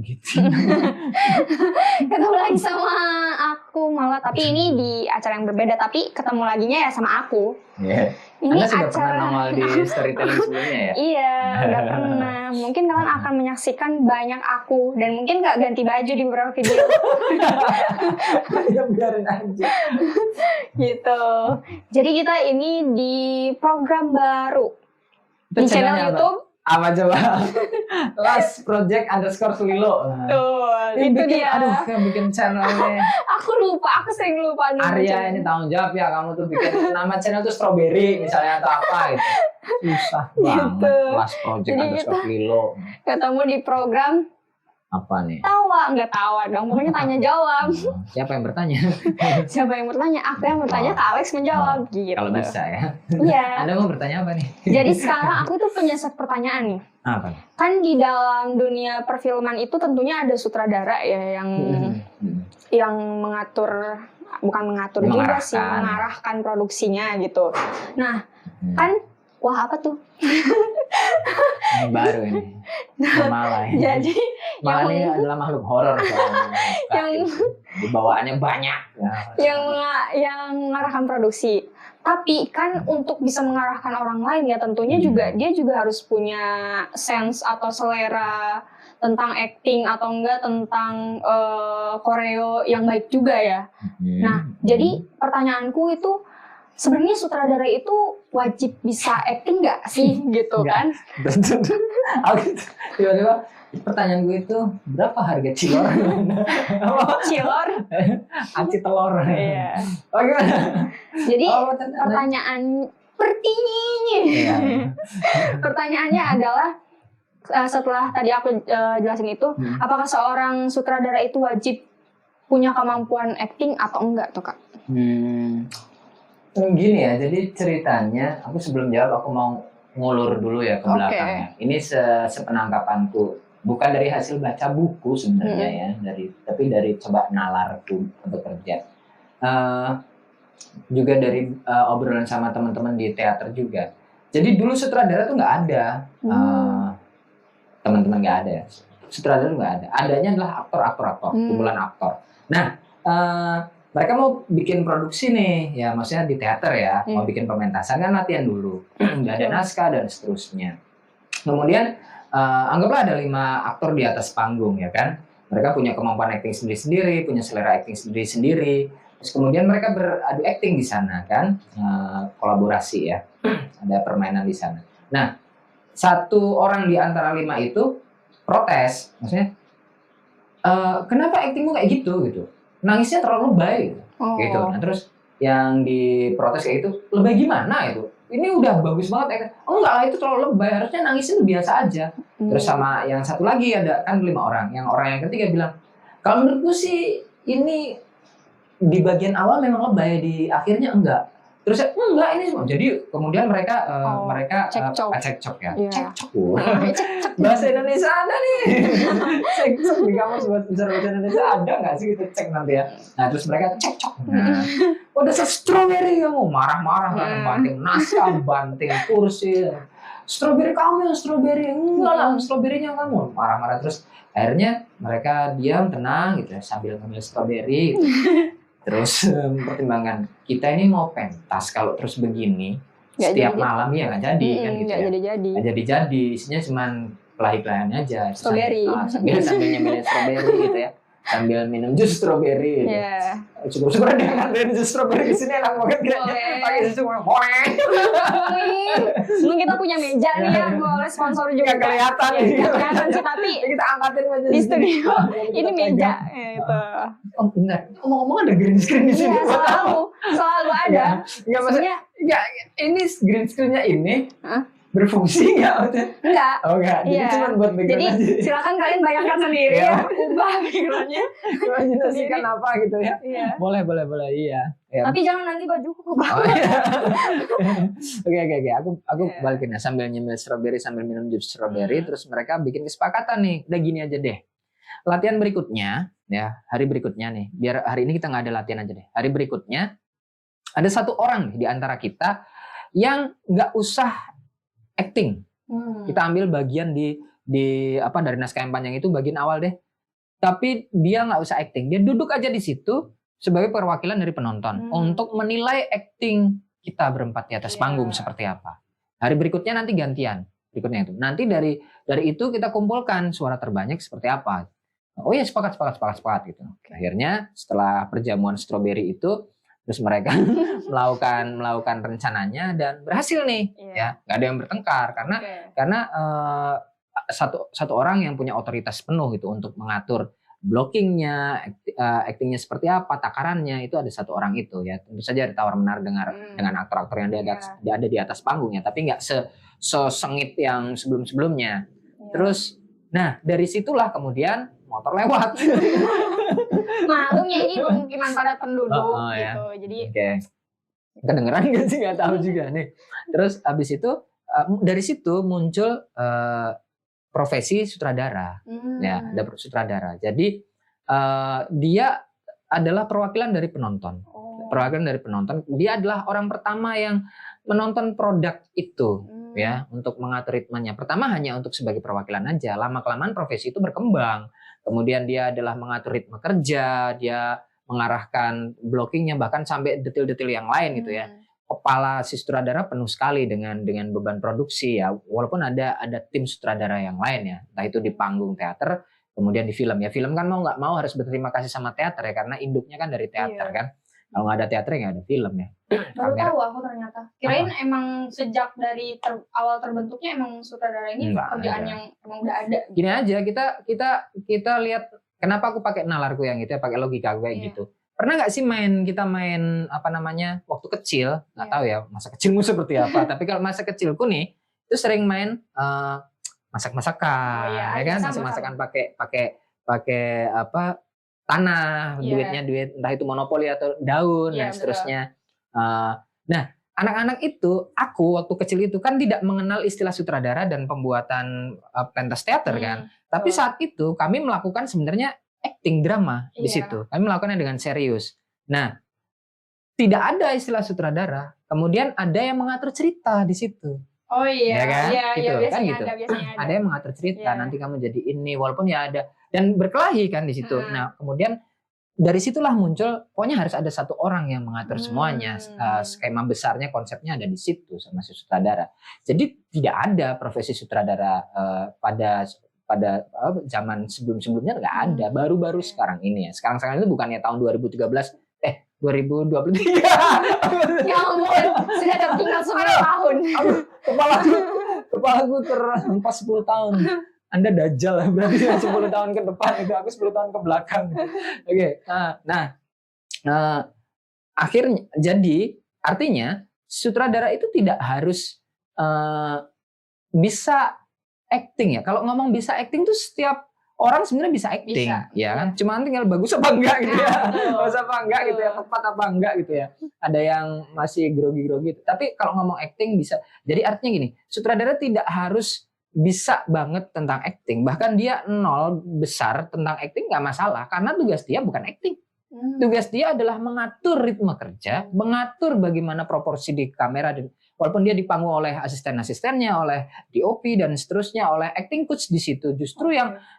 gitu. Ketemu lagi sama aku malah, tapi ini di acara yang berbeda, tapi ketemu laginya ya sama aku. Yeah. Ini Anda sudah acara pernah nongol di storytelling sebelumnya ya? Iya, udah pernah. Mungkin kalian akan menyaksikan banyak aku dan mungkin gak ganti baju di beberapa video. Ya biarin aja. Gitu. Jadi kita ini di program baru Itu di channel channelnya YouTube. Apa coba? Last Project _Lilo. Tuh, itu bikin, dia. Aduh, kayak bikin channelnya. Aku sering lupa nama Arya channel. ini tanggung jawab ya, kamu tuh bikin nama channel tuh Strawberry misalnya atau apa gitu. Susah banget. Gitu. Last Project Jadi _Lilo. Ketemu di program Apa nih? nggak tawa dong, pokoknya tanya jawab. Siapa yang bertanya? Siapa yang bertanya? Aku yang bertanya, Kak Alex menjawab gitu. Kalau bisa ya. Iya. Anda mau bertanya apa nih? Jadi sekarang aku tuh punya set pertanyaan nih. Apa? Kan di dalam dunia perfilman itu tentunya ada sutradara ya yang mengatur, bukan mengatur juga sih, mengarahkan produksinya gitu. Nah, kan wah apa tuh? Ini baru ini. Malah ini. Jadi Malah ini adalah makhluk horor yang dibawaannya banyak. yang mengarahkan produksi. Tapi kan untuk bisa mengarahkan orang lain ya tentunya dia juga harus punya sense atau selera tentang acting atau enggak tentang koreo yang baik juga ya. Nah, jadi pertanyaanku itu sebenarnya sutradara itu wajib bisa acting nggak sih gitu kan? Tiba-tiba pertanyaan gue itu berapa harga cilor? Cilor? Aci telur. Iya. Oh gimana? Jadi pertanyaan pertanyaannya adalah setelah tadi aku jelasin itu, apakah seorang sutradara itu wajib punya kemampuan acting atau enggak tuh Kak? Gini ya, jadi ceritanya aku sebelum jawab aku mau ngulur dulu ya ke belakangnya. Ini sepenangkapanku, bukan dari hasil baca buku sebenarnya ya, tapi dari coba nalarku bekerja. Juga dari obrolan sama teman-teman di teater juga. Jadi dulu sutradara tuh nggak ada, teman-teman nggak ada ya. Sutradara tuh nggak ada. Adanya adalah aktor, kumpulan aktor. Nah, mereka mau bikin produksi nih, ya maksudnya di teater ya, mau bikin pementasan kan latihan dulu, nggak ada naskah dan seterusnya. Kemudian anggaplah ada 5 aktor di atas panggung ya kan, mereka punya kemampuan acting sendiri-sendiri, punya selera acting sendiri-sendiri. Terus kemudian mereka beradu acting di sana kan, kolaborasi ya, ada permainan di sana. Nah, satu orang di antara 5 itu protes, maksudnya kenapa actingmu kayak gitu? Nangisnya terlalu lebay gitu. Nah terus yang diprotes kayak gitu, lebay gimana itu? Ini udah bagus banget. Oh enggak lah, itu terlalu lebay, harusnya nangisnya biasa aja. Terus sama yang satu lagi ada kan 5 orang. Yang orang yang ketiga bilang, kalau menurutku sih ini di bagian awal memang lebay, di akhirnya enggak. Terus enggak ini semua. Jadi kemudian mereka cekcok ya. Cekcok. Bahasa Indonesia ada nih. Cekcok di kamus bahasa Indonesia ada nggak sih gitu, cek nanti ya. Nah terus mereka cekcok. Nah, udah strawberry kamu marah-marah kan, banting naskah, banting kursi. Strawberry kamu yang strawberry, enggak lah strawberrynya kamu, marah-marah. Terus akhirnya mereka diam tenang gitu ya, sambil ngambil strawberry gitu. Terus mempertimbangkan, kita ini mau pentas kalau terus begini setiap malam ya nggak jadi kan gitu ya. Nggak jadi, isinya cuma kelahi-kelahian aja. Strawberry. Sambil nyemilin strawberry gitu ya. Sambil minum jus strawberry. Iya. Syukur-syukur ada yang nganterin jus strawberry di sini, enak banget kayaknya. Pakai susu boleh. Mungkin kita punya meja nih ya, boleh sponsor juga. Nggak kelihatan. Nggak kelihatan sih, tapi kita angkatin aja di studio. Ini meja itu. Oh benar. Ngomong-ngomong ada green screen di sini. Iya, selalu ada. Enggak maksudnya ini green screen-nya ini berfungsi nggak? Enggak. Oh enggak. Jadi cuma buat background aja. Jadi silakan kalian bayangkan sendiri ya, ubah background-nya. Imajinasikan apa gitu ya. Iya. Boleh iya. Tapi jangan nanti bajuku kebakar. Oh, iya. Oke. Aku balikin ya, sambil nyemil strawberry sambil minum jus strawberry. Terus mereka bikin kesepakatan nih, udah gini aja deh. Latihan berikutnya ya, hari berikutnya nih, biar hari ini kita nggak ada latihan aja deh. Hari berikutnya ada 1 orang nih di antara kita yang nggak usah acting. Kita ambil bagian di apa dari naskah yang panjang itu bagian awal deh. tapi dia nggak usah acting. Dia duduk aja di situ sebagai perwakilan dari penonton untuk menilai acting kita berempat di atas panggung seperti apa. Hari berikutnya nanti gantian. Berikutnya itu. Nanti dari itu kita kumpulkan suara terbanyak seperti apa. Oh ya, sepakat gitu. Akhirnya setelah perjamuan strawberry itu, terus mereka melakukan rencananya dan berhasil nih. Ya, nggak ada yang bertengkar karena satu orang yang punya otoritas penuh gitu untuk mengatur blockingnya, actingnya seperti apa, takarannya, itu ada satu orang itu ya. Tentu saja ada tawar menarik dengan aktor-aktor yang ada di atas panggungnya, tapi nggak sesengit yang sebelum-sebelumnya. Terus, nah dari situlah kemudian motor lewat. Maklumnya ini pemukiman padat penduduk gitu, jadi. Kedengeran nggak sih, nggak tahu juga nih. Terus habis itu dari situ muncul profesi sutradara, ya ada sutradara. Jadi dia adalah perwakilan dari penonton. Perwakilan dari penonton. Dia adalah orang pertama yang menonton produk itu, ya, untuk mengatur ritmenya. Pertama hanya untuk sebagai perwakilan aja. Lama kelamaan profesi itu berkembang. Kemudian dia adalah mengatur ritme kerja, dia mengarahkan blockingnya, bahkan sampai detail-detail yang lain gitu ya. Kepala si sutradara penuh sekali dengan beban produksi ya, walaupun ada tim sutradara yang lain ya, entah itu di panggung teater, kemudian di film ya. Film kan mau nggak mau harus berterima kasih sama teater ya, karena induknya kan dari teater kan. Kalau nggak ada teater nggak ada film ya. Baru tahu aku ternyata. Kirain emang sejak dari awal terbentuknya emang sutradara ini kerjaan yang emang udah ada. Gini aja, kita lihat kenapa aku pakai nalarku yang itu ya, pakai logika kayak gitu. Pernah nggak sih kita main apa namanya waktu kecil, nggak tahu ya masa kecilmu seperti apa, tapi kalau masa kecilku nih itu sering main masak-masakan, ya kan, masak-masakan pakai apa, tanah, duit entah itu monopoli atau daun dan seterusnya. Nah, anak-anak itu, aku waktu kecil itu kan tidak mengenal istilah sutradara dan pembuatan pentas teater kan, tapi saat itu kami melakukan sebenarnya acting drama di situ. Kami melakukannya dengan serius. Nah, tidak ada istilah sutradara. Kemudian ada yang mengatur cerita di situ. Oh iya, ya kan? Gitu. Biasanya Kan gitu. Ada yang mengatur cerita. Nanti kamu jadi ini, walaupun ya ada dan berkelahi kan di situ. Nah, kemudian dari situlah muncul, pokoknya harus ada satu orang yang mengatur semuanya. Skema besarnya, konsepnya ada di situ sama si sutradara. Jadi tidak ada profesi sutradara pada zaman sebelum-sebelumnya nggak ada, baru-baru sekarang ini ya. Sekarang itu bukannya tahun 2023. Ya ampun, sudah tertinggal 10 tahun. Kepalaku terhempas 10 tahun. Anda dajjal lah berarti 10 tahun ke depan itu, aku 10 tahun ke belakang. Oke. Akhirnya jadi artinya sutradara itu tidak harus bisa acting ya. Kalau ngomong bisa acting tuh setiap orang sebenarnya bisa acting, ya kan? Cuma tinggal bagus apa enggak gitu ya. Bagus apa enggak gitu ya, tepat apa enggak gitu ya. Ada yang masih grogi-grogi. Tapi kalau ngomong acting bisa. Jadi artinya gini, sutradara tidak harus bisa banget tentang acting. Bahkan dia nol besar tentang acting nggak masalah, karena tugas dia bukan acting. Tugas dia adalah mengatur ritme kerja, mengatur bagaimana proporsi di kamera, dan walaupun dia dipanggung oleh asisten-asistennya, oleh DOP dan seterusnya, oleh acting coach di situ. Justru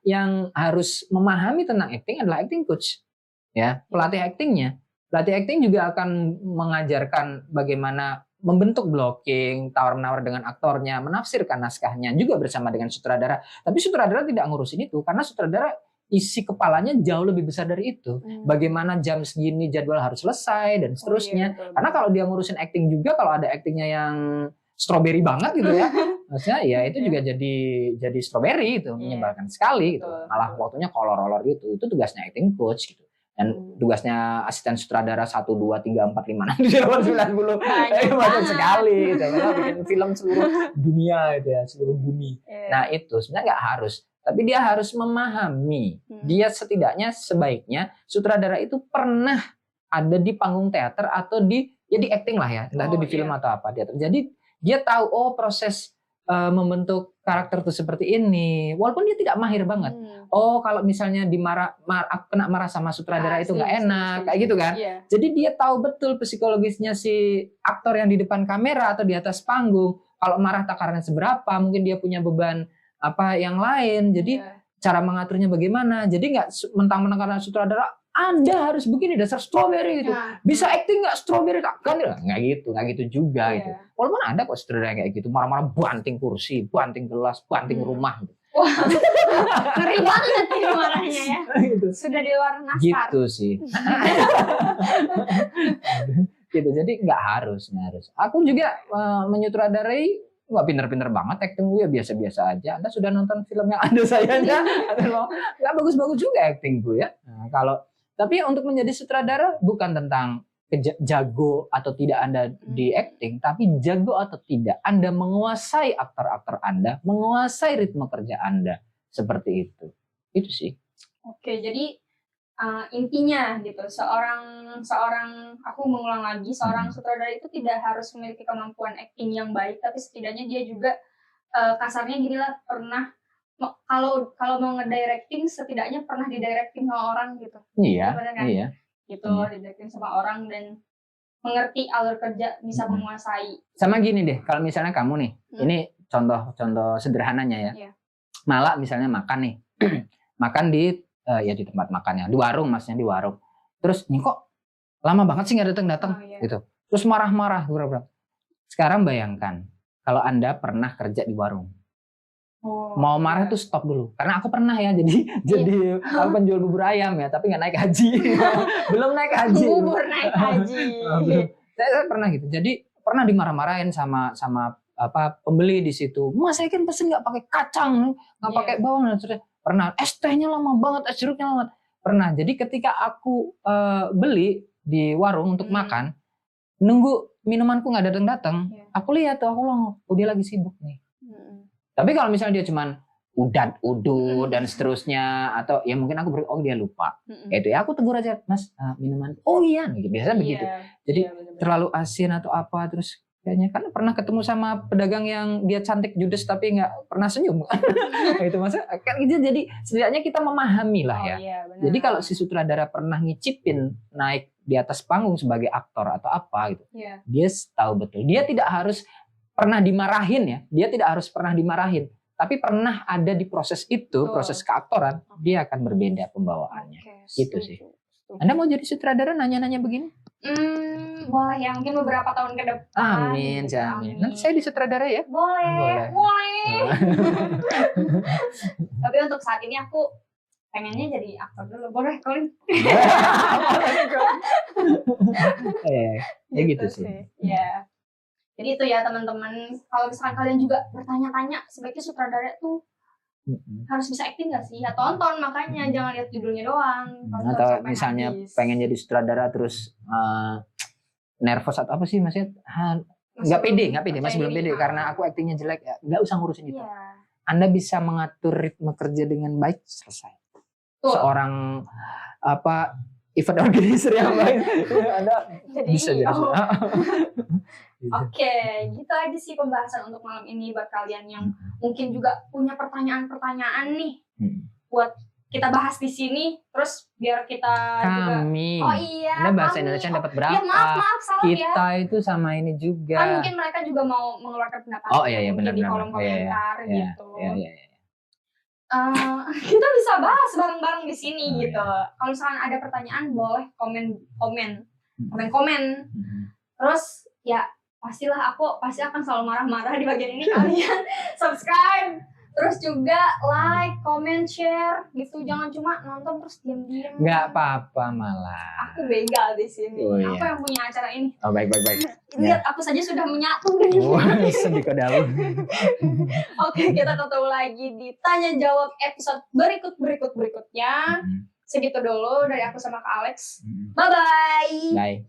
yang harus memahami tentang acting adalah acting coach, ya, pelatih actingnya. Pelatih acting juga akan mengajarkan bagaimana membentuk blocking, tawar-menawar dengan aktornya, menafsirkan naskahnya juga bersama dengan sutradara. Tapi sutradara tidak ngurusin itu, karena sutradara isi kepalanya jauh lebih besar dari itu. Bagaimana jam segini jadwal harus selesai dan seterusnya. Karena kalau dia ngurusin acting juga, kalau ada actingnya yang strawberry banget gitu ya, maksudnya ya itu juga jadi strawberry itu, menyebalkan sekali gitu. Malah waktunya kolor-kolor gitu. Itu tugasnya acting coach gitu. Dan tugasnya asisten sutradara 1, 2, 3, 4, 5, 6, 7, 8, 9, 10 banyak sekali gitu. Bikin film seluruh dunia gitu ya, seluruh bumi. Nah itu sebenarnya nggak harus, tapi dia harus memahami. Dia setidaknya sebaiknya sutradara itu pernah ada di panggung teater atau di acting lah ya, entah itu di film atau apa teater. Jadi dia tahu proses membentuk karakter itu seperti ini, walaupun dia tidak mahir banget. Kalau misalnya kena marah sama sutradara itu nggak enak, kayak gitu kan. Jadi dia tahu betul psikologisnya si aktor yang di depan kamera atau di atas panggung. Kalau marah takarannya seberapa, mungkin dia punya beban apa yang lain. Jadi cara mengaturnya bagaimana. Jadi nggak mentang-mentang karena sutradara Anda harus begini dasar strawberry gitu. Nah, Bisa acting nggak strawberry kan nggak gitu juga gitu. Walaupun ada kok sutradara kayak gitu marah-marah banting kursi, banting gelas, banting rumah. Gitu. Wah, ngeri banget ini marahnya ya. Gitu. Sudah di luar naskah. Gitu sih. Gitu. Jadi nggak harus. Aku juga menyutradarai nggak pinter-pinter banget, acting gue ya biasa-biasa aja. Anda sudah nonton film yang ada sayanya? Nggak bagus-bagus juga acting gue ya. Nah, tapi untuk menjadi sutradara bukan tentang jago atau tidak Anda di acting, tapi jago atau tidak Anda menguasai aktor-aktor Anda, menguasai ritme kerja Anda. Seperti itu. Itu sih. Oke, jadi intinya gitu, seorang aku mengulang lagi, seorang sutradara itu tidak harus memiliki kemampuan acting yang baik, tapi setidaknya dia juga kasarnya gini lah, pernah kalau mau ngedirecting setidaknya pernah didirecting sama orang gitu. Iya, benar kan? iya. Gitu, didirecting sama orang dan mengerti alur kerja, bisa menguasai. Sama gini deh, kalau misalnya kamu nih, ini contoh sederhananya ya. Iya. Mala misalnya makan nih, makan di di tempat makannya, di warung maksudnya di warung. Terus ini kok lama banget sih nggak datang gitu. Terus marah-marah. Sekarang bayangkan kalau Anda pernah kerja di warung, mau marah tuh stop dulu. Karena aku pernah ya jadi penjual bubur ayam ya, tapi nggak naik haji, belum naik haji. Bubur naik haji. Saya pernah gitu. Jadi pernah dimarah-marahin sama pembeli di situ. Mas saya kan pesen nggak pakai kacang, nggak pakai bawang dan sebagainya. Pernah, es tehnya lama banget, es jeruknya lama. Pernah. Jadi ketika aku beli di warung untuk makan, nunggu minumanku nggak datang, aku lihat tuh, dia lagi sibuk nih. Tapi kalau misalnya dia cuman udah dan seterusnya, atau ya mungkin aku dia lupa. Itu ya aku tegur aja, Mas, minuman. Oh iya, gitu. Biasanya begitu. Jadi terlalu asin atau apa, terus kayaknya kan pernah ketemu sama pedagang yang dia cantik judes tapi nggak pernah senyum. Itu maksudnya kan jadi setidaknya kita memahami lah ya. Jadi kalau si sutradara pernah ngicipin naik di atas panggung sebagai aktor atau apa gitu, dia tahu betul. Dia tidak harus pernah dimarahin ya. Dia tidak harus pernah dimarahin. Tapi pernah ada di proses itu, proses keaktoran, dia akan berbeda pembawaannya. Gitu sih. Anda mau jadi sutradara nanya-nanya begini? Boleh ya, mungkin beberapa tahun ke depan. Amin, amin. Nanti saya disutradara ya? Boleh. Tapi untuk saat ini aku pengennya jadi aktor dulu. Boleh, Colin? Ya gitu sih. Ya. Jadi itu ya teman-teman. Kalau misalkan kalian juga bertanya-tanya, sebaiknya sutradara tuh harus bisa acting nggak sih? Ya tonton, makanya jangan lihat judulnya doang. Atau misalnya pengen jadi sutradara terus nervous atau apa sih maksudnya? Nggak pede, masih belum pede karena aku actingnya jelek. Ya, nggak usah ngurusin itu. Anda bisa mengatur ritme kerja dengan baik, selesai. Seorang event organizer yang baik, Anda bisa jadi. Oke, gitu aja sih pembahasan untuk malam ini buat kalian yang mungkin juga punya pertanyaan-pertanyaan nih buat kita bahas di sini, terus biar kita kami. juga. Oh iya. Anda bahasa Indonesia dapat berapa? Ya, maaf, salah kita itu sama ini juga. Kan mungkin mereka juga mau mengeluarkan pendapat. Oh iya benar. Di kolom komentar gitu. Iya. Kita bisa bahas bareng-bareng di sini gitu. Kalau misalkan ada pertanyaan boleh komen. Terus ya pastilah aku pasti akan selalu marah-marah di bagian ini. Kalian subscribe, terus juga like, comment, share gitu. Jangan cuma nonton terus diam-diam. Nggak apa-apa malah. Aku begal di sini. Oh, iya. Aku yang punya acara ini. Oh baik. Lihat aku saja sudah menyatu dengan sedih daun. Oke, kita ketemu lagi di tanya jawab episode berikutnya. Segitu dulu dari aku sama Kak Alex. Bye.